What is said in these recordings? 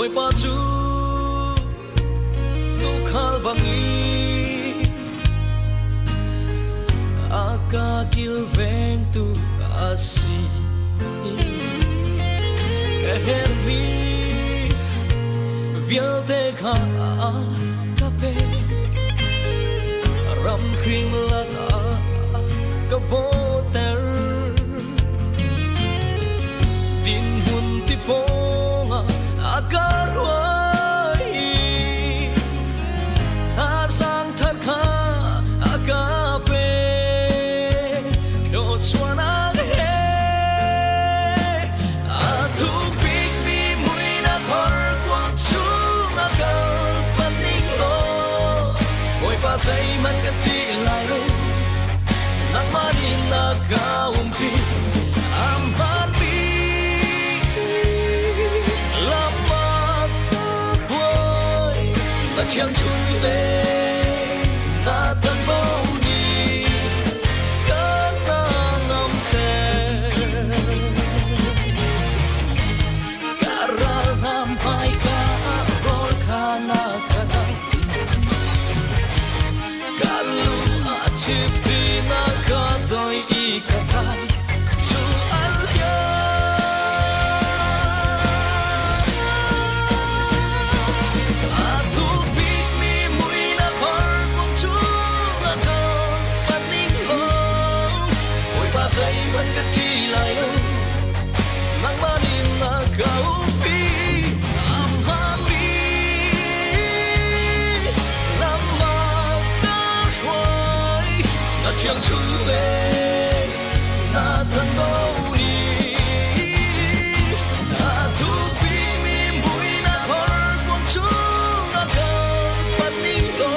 oi pa chu tu khal bangi aka kil veng tu asi ka hermi vial te kha ka pe ram khring la ka bo ter din hun ti ponga akarwai tha sang thar kha akape lo chuan ang he a thu big mi mui na khor kwang chu na ka paning lo oi pa sai man ka ti lai lo nang ma ni na ka umpi am ban bi lama ta hoi na chiang chun le na tan bo ni ka na nam te ka ra nam mai ka ro ka na ka na ka lu a chip ti na ka doi I ka hai chu al ya a thu big mi mui na khor kung chu na ka paning lo oi pa sai man ka chi lai lo nang ma ni na ka upi am ma mi lam ma ta shuai na chiang chu le na tan do ni a thu pi mi mui na khor kung chu na ka paning lo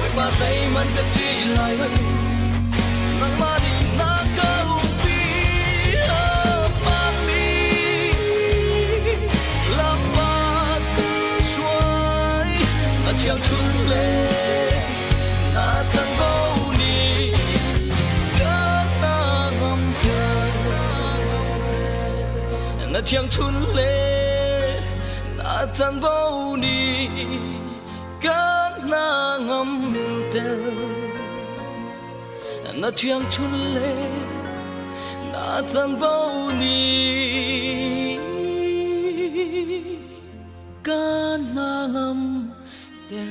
oi pa sai man ka chi lai lo nang ma ni na ka upi ma mi lam ma ta shuai na chiang chu le na tan do ni ka na ngam te na chiang chun le na tan bo ni ka na ngam te na chiang chun le na tan bo ni ka na ngam te